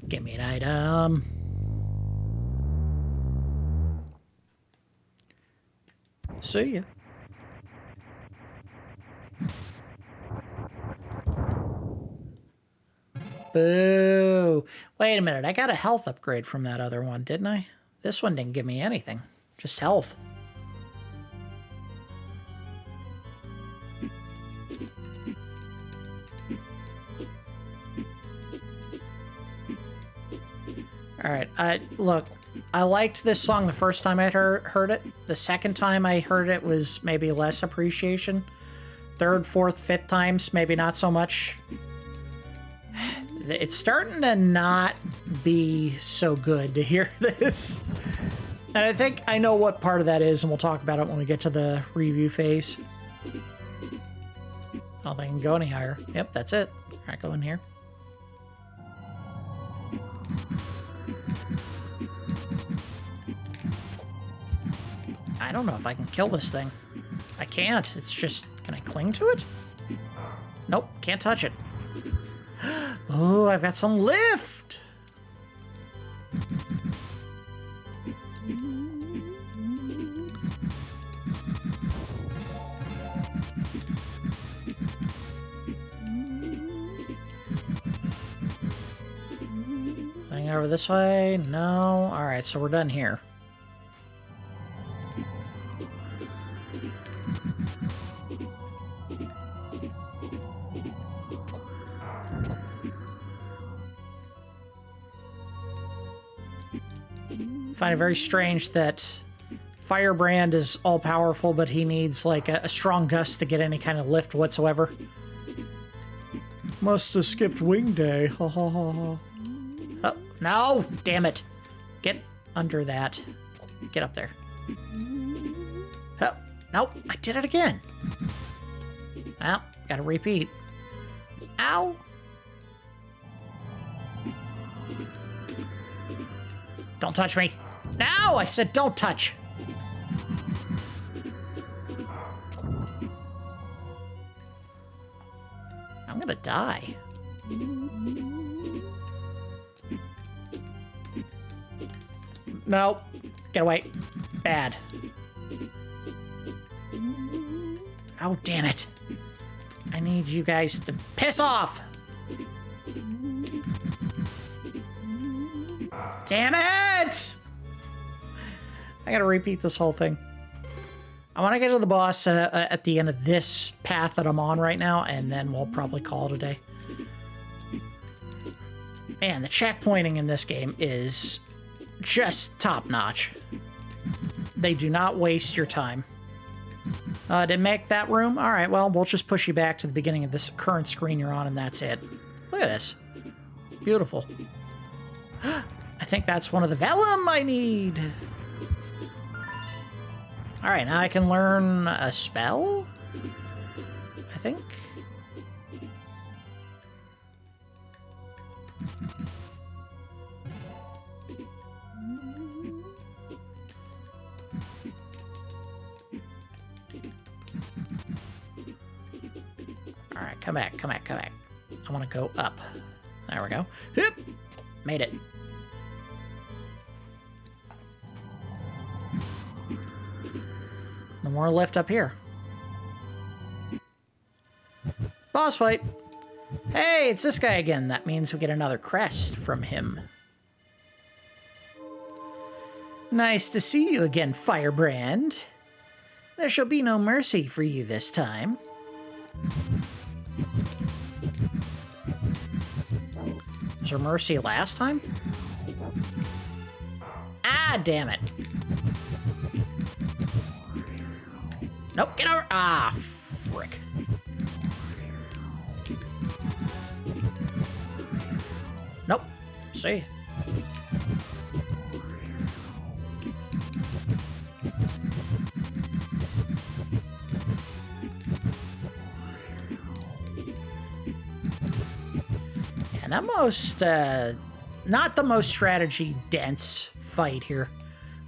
Give me an item. See ya. Boo! Wait a minute, I got a health upgrade from that other one, didn't I? This one didn't give me anything, just health. Alright, look, I liked this song the first time I heard it. The second time I heard it was maybe less appreciation. Third, fourth, fifth times, maybe not so much. It's starting to not be so good to hear this. And I think I know what part of that is, and we'll talk about it when we get to the review phase. I don't think I can go any higher. Yep, that's it. All right, go in here. I don't know if I can kill this thing. I can't. It's just... Can I cling to it? Nope, can't touch it. Oh, I've got some lift! Going over this way? No. Alright, so we're done here. I find it very strange that Firebrand is all-powerful, but he needs, like, a strong gust to get any kind of lift whatsoever. Must have skipped wing day. Ha ha ha ha. Oh, no! Damn it! Get under that. Get up there. Oh, nope, I did it again. Well, gotta repeat. Ow! Don't touch me. No, I said don't touch. I'm gonna die. No, get away. Bad. Oh, damn it. I need you guys to piss off. Damn it! I gotta repeat this whole thing. I want to get to the boss at the end of this path that I'm on right now, and then we'll probably call it a day. Man, the checkpointing in this game is just top-notch. They do not waste your time. To make that room? Alright, well, we'll just push you back to the beginning of this current screen you're on, and that's it. Look at this. Beautiful. I think that's one of the vellum I need. Alright, now I can learn a spell? I think. Alright, come back, come back, come back. I want to go up. There we go. Hip! Made it. No more lift up here. Boss fight. Hey, it's this guy again. That means we get another crest from him. Nice to see you again, Firebrand. There shall be no mercy for you this time. Was there mercy last time? Ah, damn it. Nope, get over. Ah, frick. Nope. See. And almost, not the most strategy-dense fight here.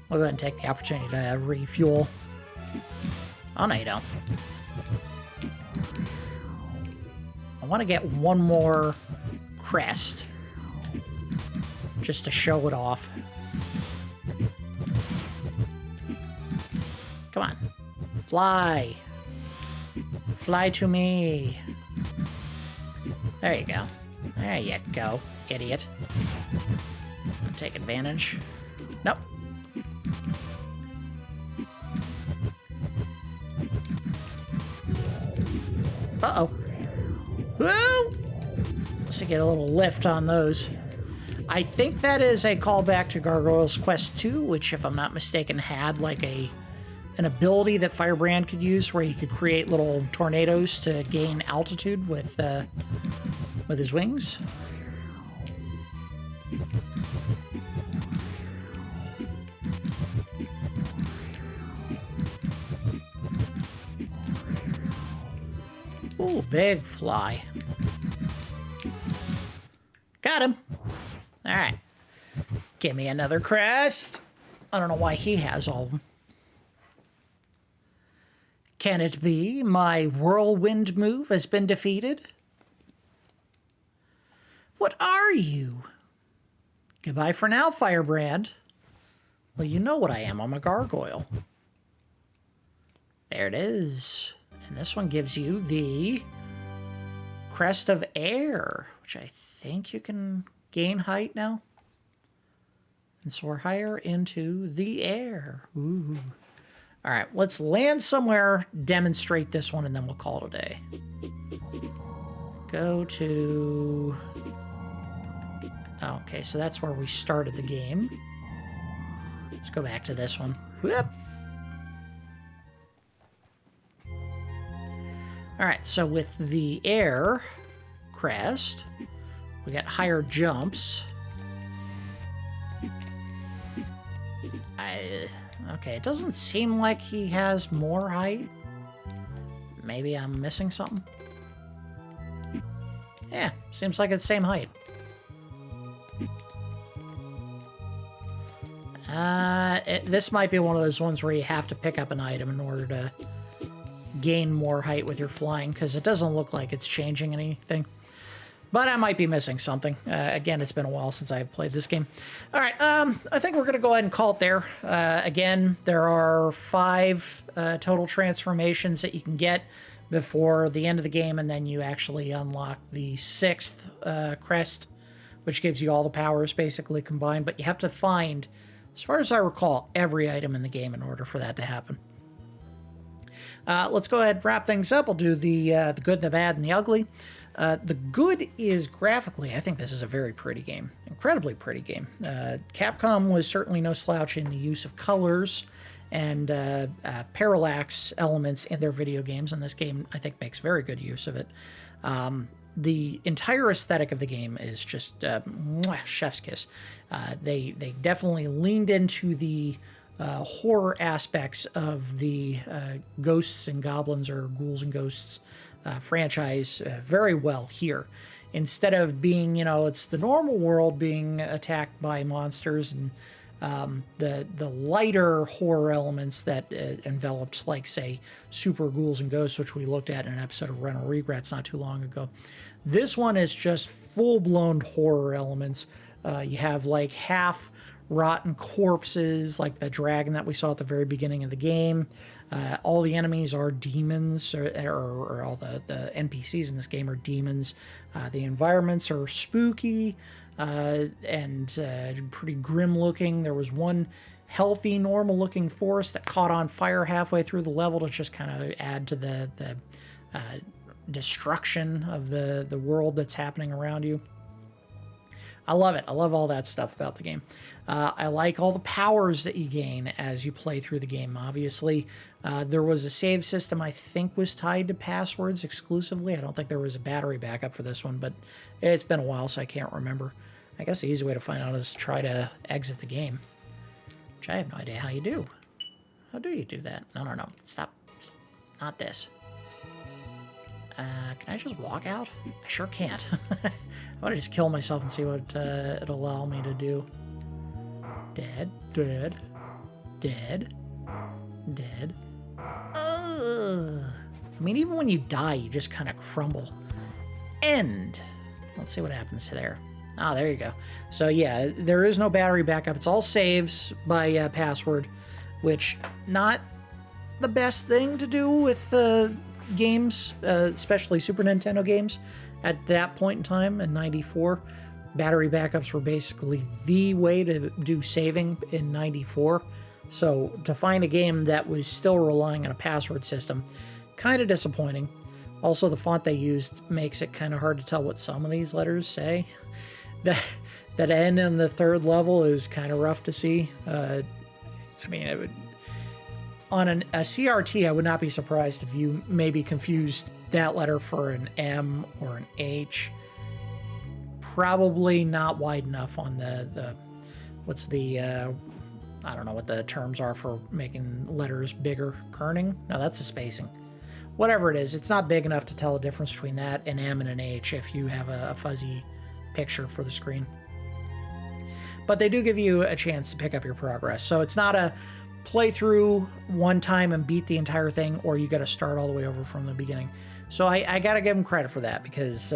We'll go ahead and take the opportunity to refuel. Oh, no, you don't. I want to get one more crest. Just to show it off. Come on. Fly. Fly to me. There you go. There you go, idiot. Take advantage. Nope. Uh-oh. Woo! Let's get a little lift on those. I think that is a callback to Gargoyle's Quest 2, which, if I'm not mistaken, had like an ability that Firebrand could use where he could create little tornadoes to gain altitude with his wings. Ooh, big fly. Got him. All right. Give me another crest. I don't know why he has all of them. Can it be my whirlwind move has been defeated? What are you? Goodbye for now, Firebrand. Well, you know what I am. I'm a gargoyle. There it is. And this one gives you the Crest of Air, which I think you can gain height now. And soar higher into the air. Ooh. All right, let's land somewhere, demonstrate this one, and then we'll call it a day. Go to... Okay, so that's where we started the game. Let's go back to this one. Whoop. All right, so with the air crest, we got higher jumps. Okay, it doesn't seem like he has more height. Maybe I'm missing something. Yeah, seems like it's the same height. This might be one of those ones where you have to pick up an item in order to gain more height with your flying, because it doesn't look like it's changing anything. But I might be missing something. Again, it's been a while since I've played this game. All right, I think we're going to go ahead and call it there. Again, there are 5 total transformations that you can get before the end of the game, and then you actually unlock the 6th crest, which gives you all the powers basically combined. But you have to find, as far as I recall, every item in the game in order for that to happen. Let's go ahead and wrap things up. We'll do the good, the bad, and the ugly. The good is graphically, I think this is a very pretty game. Incredibly pretty game. Capcom was certainly no slouch in the use of colors and parallax elements in their video games, and this game, I think, makes very good use of it. The entire aesthetic of the game is just chef's kiss. They definitely leaned into the horror aspects of the Ghosts and Goblins, or Ghouls and Ghosts franchise very well here. Instead of being, it's the normal world being attacked by monsters and the lighter horror elements that enveloped, like, say, Super Ghouls and Ghosts, which we looked at in an episode of Rental Regrets not too long ago. This one is just full-blown horror elements. You have, like, half rotten corpses, like the dragon that we saw at the very beginning of the game. All the enemies are demons, or all the NPCs in this game are demons. The environments are spooky and pretty grim looking. There was one healthy, normal looking forest that caught on fire halfway through the level to just kind of add to the destruction of the world that's happening around you. I love it. I love all that stuff about the game. I like all the powers that you gain as you play through the game. Obviously, there was a save system I think was tied to passwords exclusively. I don't think there was a battery backup for this one, but it's been a while, so I can't remember. I guess the easy way to find out is to try to exit the game, which I have no idea how you do. How do you do that? No. Stop. Not this. Can I just walk out? I sure can't. I want to just kill myself and see what it'll allow me to do. Dead. I mean, even when you die, you just kind of crumble. End. Let's see what happens there. Ah, there you go. So yeah, there is no battery backup. It's all saves by password, which not the best thing to do with games, especially Super Nintendo games. At that point in time, in '94, battery backups were basically the way to do saving in '94. So to find a game that was still relying on a password system, kind of disappointing. Also, the font they used makes it kind of hard to tell what some of these letters say. That N on the third level is kind of rough to see. I mean, it would, on a CRT, I would not be surprised if you maybe confused that letter for an M or an H. Probably not wide enough on the what's the, I don't know what the terms are for making letters bigger. Kerning? No, that's the spacing. Whatever it is, it's not big enough to tell the difference between that, an M and an H, if you have a fuzzy picture for the screen. But they do give you a chance to pick up your progress. So it's not a play through one time and beat the entire thing, or you got to start all the way over from the beginning. So I got to give them credit for that, because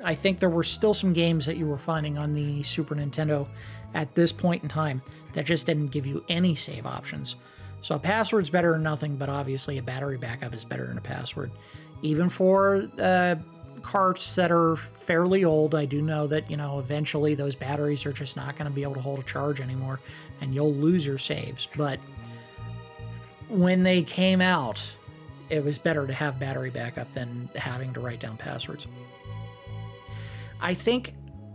I think there were still some games that you were finding on the Super Nintendo at this point in time that just didn't give you any save options. So a password's better than nothing, but obviously a battery backup is better than a password. Even for carts that are fairly old, I do know that, eventually those batteries are just not going to be able to hold a charge anymore, and you'll lose your saves. But when they came out, it was better to have battery backup than having to write down passwords. I think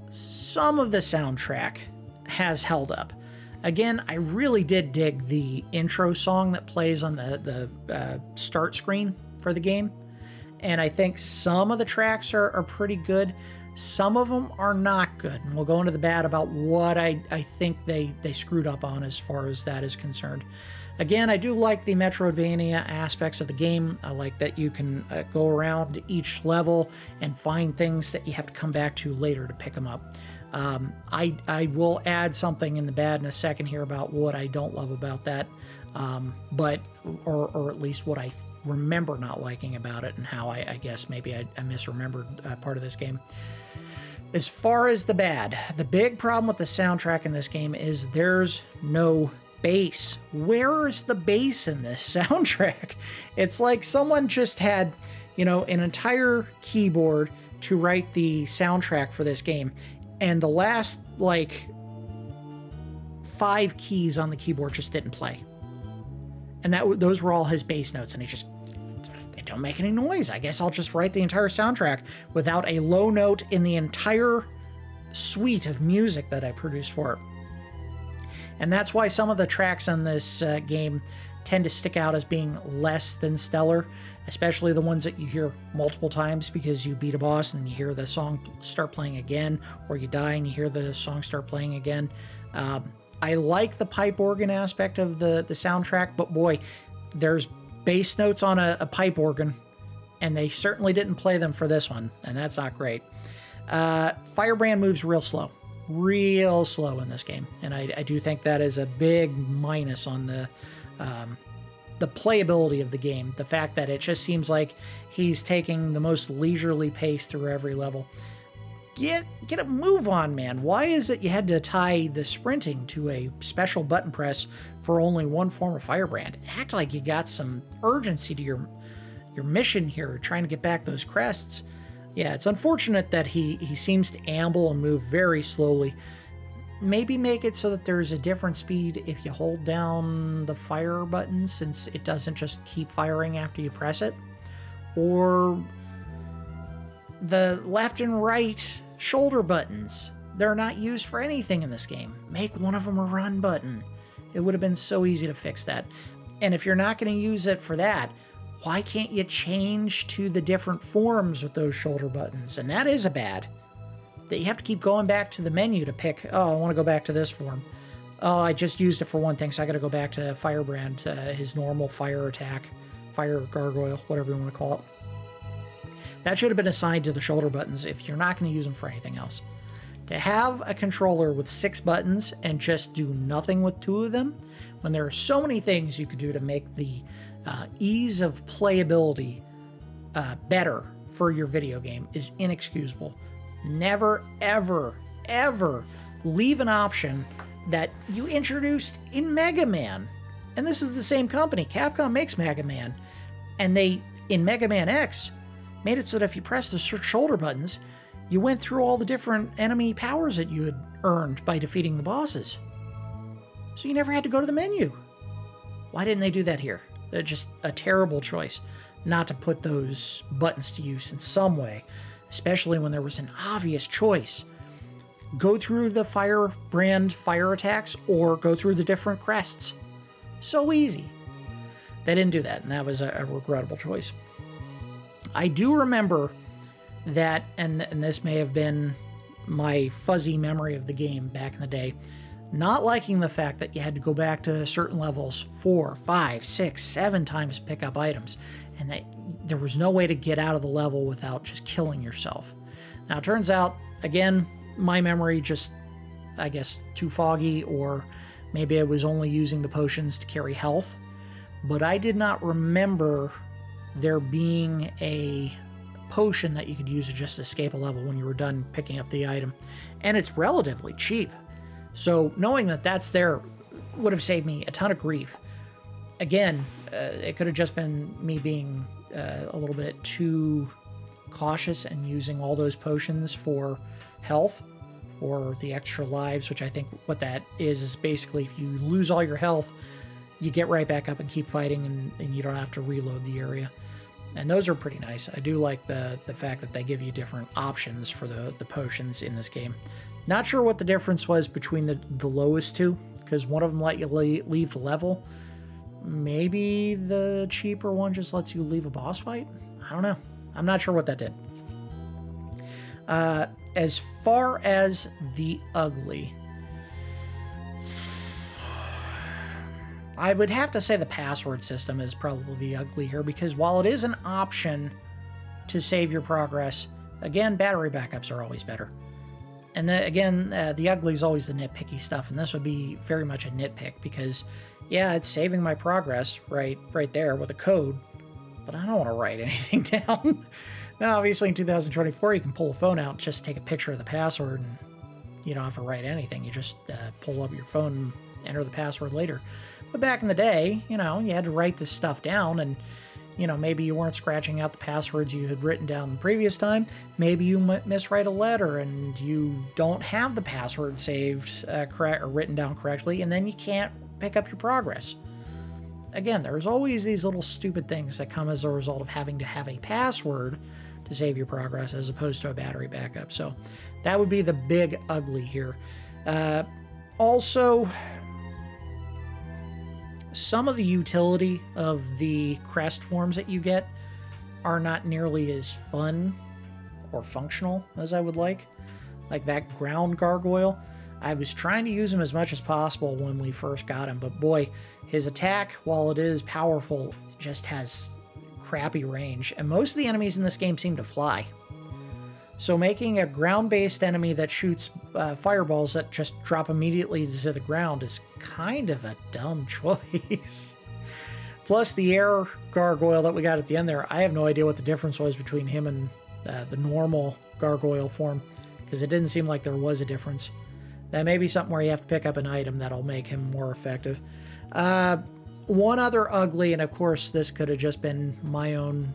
some of the soundtrack has held up. Again, I really did dig the intro song that plays on the start screen for the game. And I think some of the tracks are pretty good. Some of them are not good. And we'll go into the bad about what I think they screwed up on as far as that is concerned. Again, I do like the Metroidvania aspects of the game. I like that you can go around each level and find things that you have to come back to later to pick them up. I will add something in the bad in a second here about what I don't love about that, or at least what I remember not liking about it, and how I guess maybe I misremembered part of this game. As far as the bad, the big problem with the soundtrack in this game is there's no bass. Where is the bass in this soundtrack? It's like someone just had, an entire keyboard to write the soundtrack for this game, and the last, 5 keys on the keyboard just didn't play. And those were all his bass notes, and they don't make any noise. I guess I'll just write the entire soundtrack without a low note in the entire suite of music that I produced for it. And that's why some of the tracks on this game tend to stick out as being less than stellar, especially the ones that you hear multiple times because you beat a boss and you hear the song start playing again, or you die and you hear the song start playing again. I like the pipe organ aspect of the soundtrack, but boy, there's bass notes on a pipe organ, and they certainly didn't play them for this one, and that's not great. Firebrand moves real slow in this game, and I do think that is a big minus on the playability of the game. The fact that it just seems like he's taking the most leisurely pace through every level. Get a move on, man. Why is it you had to tie the sprinting to a special button press for only one form of Firebrand? Act like you got some urgency to your mission here, trying to get back those crests. Yeah, it's unfortunate that he seems to amble and move very slowly. Maybe make it so that there's a different speed if you hold down the fire button, since it doesn't just keep firing after you press it. Or the left and right shoulder buttons. They're not used for anything in this game. Make one of them a run button. It would have been so easy to fix that. And if you're not going to use it for that, why can't you change to the different forms with those shoulder buttons? And that is a bad. That you have to keep going back to the menu to pick, I want to go back to this form. Oh, I just used it for one thing, so I got to go back to Firebrand, his normal fire attack, fire gargoyle, whatever you want to call it. That should have been assigned to the shoulder buttons if you're not going to use them for anything else. To have a controller with 6 buttons and just do nothing with 2 of them, when there are so many things you could do to make the ease of playability better for your video game is inexcusable. Never, ever, ever leave an option that you introduced in Mega Man. And this is the same company. Capcom makes Mega Man. And they, in Mega Man X, made it so that if you press the shoulder buttons, you went through all the different enemy powers that you had earned by defeating the bosses. So you never had to go to the menu. Why didn't they do that here? They're just a terrible choice not to put those buttons to use in some way, especially when there was an obvious choice. Go through the Firebrand fire attacks or go through the different crests. So easy. They didn't do that, and that was a regrettable choice. I do remember that, and this may have been my fuzzy memory of the game back in the day, not liking the fact that you had to go back to certain levels 4, 5, 6, 7 times to pick up items, and that there was no way to get out of the level without just killing yourself. Now, it turns out, again, my memory just, I guess, too foggy, or maybe I was only using the potions to carry health, but I did not remember there being a potion that you could use to just escape a level when you were done picking up the item. And it's relatively cheap. So knowing that that's there would have saved me a ton of grief. Again, it could have just been me being a little bit too cautious and using all those potions for health or the extra lives, which I think what that is basically if you lose all your health, you get right back up and keep fighting, and you don't have to reload the area. And those are pretty nice. I do like the fact that they give you different options for the potions in this game. Not sure what the difference was between the lowest two, because one of them let you leave the level. Maybe the cheaper one just lets you leave a boss fight? I don't know. I'm not sure what that did. As far as the ugly, I would have to say the password system is probably the ugly here, because while it is an option to save your progress, again, battery backups are always better. And then again, the ugly is always the nitpicky stuff, and this would be very much a nitpick, because yeah, it's saving my progress right there with a code, but I don't want to write anything down. Now, obviously in 2024, you can pull a phone out, just take a picture of the password, and you don't have to write anything. You just pull up your phone and enter the password later. But back in the day, you had to write this stuff down, and maybe you weren't scratching out the passwords you had written down the previous time. Maybe you miswrite a letter and you don't have the password saved correct or written down correctly, and then you can't pick up your progress. Again, there's always these little stupid things that come as a result of having to have a password to save your progress as opposed to a battery backup. So that would be the big ugly here. Also, some of the utility of the crest forms that you get are not nearly as fun or functional as I would like. Like that ground gargoyle. I was trying to use him as much as possible when we first got him, but boy, his attack, while it is powerful, just has crappy range, and most of the enemies in this game seem to fly. So making a ground-based enemy that shoots fireballs that just drop immediately to the ground is kind of a dumb choice. Plus the air gargoyle that we got at the end there, I have no idea what the difference was between him and the normal gargoyle form, because it didn't seem like there was a difference. That may be something where you have to pick up an item that'll make him more effective. One other ugly, and of course this could have just been my own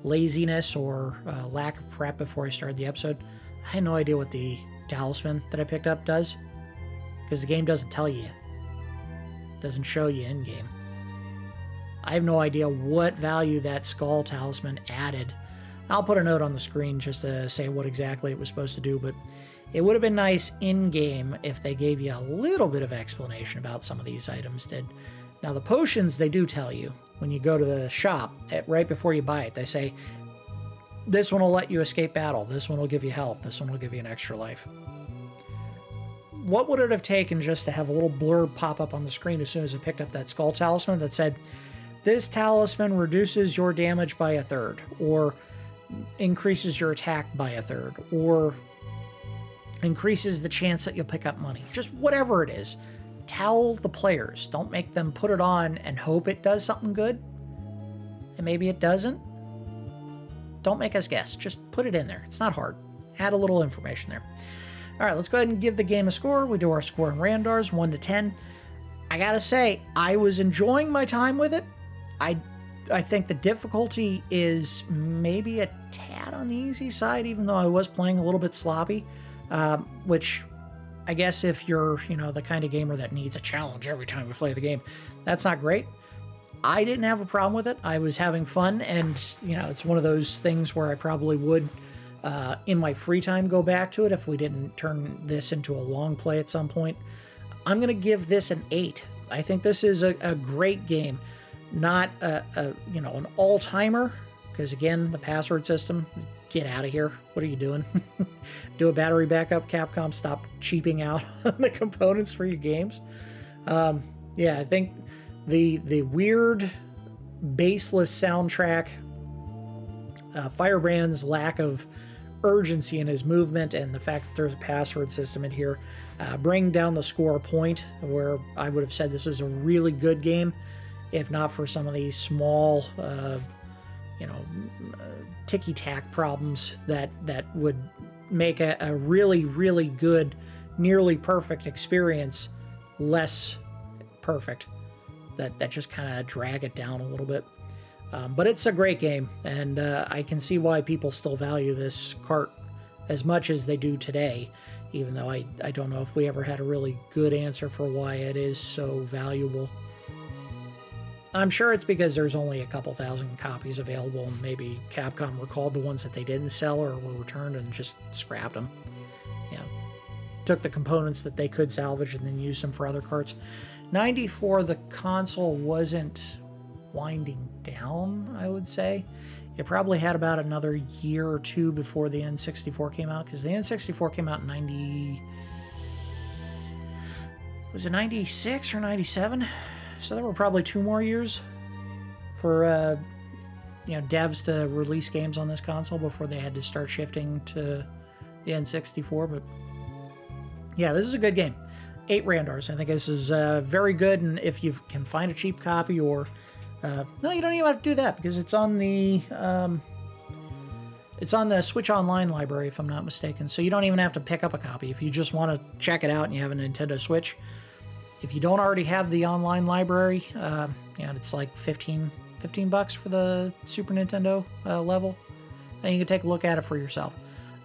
laziness or lack of prep before I started the episode. I had no idea what the talisman that I picked up does, because the game doesn't tell you. It doesn't show you in game. I have no idea what value that skull talisman added. I'll put a note on the screen just to say what exactly it was supposed to do, but it would have been nice in-game if they gave you a little bit of explanation about some of these items did. Now, the potions, they do tell you when you go to the shop, right before you buy it. They say, this one will let you escape battle, this one will give you health, this one will give you an extra life. What would it have taken just to have a little blurb pop up on the screen as soon as I picked up that skull talisman that said, this talisman reduces your damage by 1/3, or increases your attack by 1/3, or increases the chance that you'll pick up money. Just whatever it is. tell the players. Don't make them put it on and hope it does something good. And maybe it doesn't. Don't make us guess. Just put it in there. It's not hard. Add a little information there. All right, let's go ahead and give the game a score. We do our score in Randars, 1 to 10. I gotta say, I was enjoying my time with it. I think the difficulty is maybe a tad on the easy side, even though I was playing a little bit sloppy, which I guess if you're, the kind of gamer that needs a challenge every time we play the game, that's not great. I didn't have a problem with it. I was having fun, and, it's one of those things where I probably would, in my free time, go back to it if we didn't turn this into a long play at some point. I'm going to give this an 8. I think this is a great game. Not an all-timer, because again, the password system, get out of here. What are you doing? Do a battery backup, Capcom. Stop cheaping out on the components for your games. Yeah, I think the weird, baseless soundtrack, Firebrand's lack of urgency in his movement, and the fact that there's a password system in here bring down the score a point, where I would have said this was a really good game, if not for some of these small, ticky-tack problems that would make a really, really good, nearly perfect experience less perfect. That just kind of drag it down a little bit. But it's a great game, and I can see why people still value this cart as much as they do today, even though I don't know if we ever had a really good answer for why it is so valuable. I'm sure it's because there's only a couple thousand copies available, and maybe Capcom recalled the ones that they didn't sell or were returned and just scrapped them. Yeah. Took the components that they could salvage and then used them for other carts. 94, the console wasn't winding down, I would say. It probably had about another year or two before the N64 came out, because the N64 came out in 90... Was it 96 or 97? So there were probably 2 more years for devs to release games on this console before they had to start shifting to the N64. But yeah, this is a good game. 8 Randars. I think this is very good, and if you can find a cheap copy, or no, you don't even have to do that, because it's on the Switch Online library, if I'm not mistaken. So you don't even have to pick up a copy if you just want to check it out and you have a Nintendo Switch. If you don't already have the online library, it's like $15 for the Super Nintendo level, and you can take a look at it for yourself.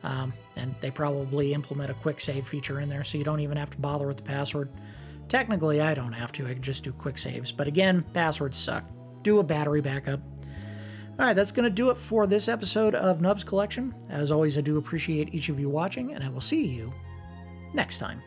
And they probably implement a quick save feature in there, so you don't even have to bother with the password. Technically, I don't have to. I can just do quick saves. But again, passwords suck. Do a battery backup. All right, that's going to do it for this episode of Nubs Collection. As always, I do appreciate each of you watching, and I will see you next time.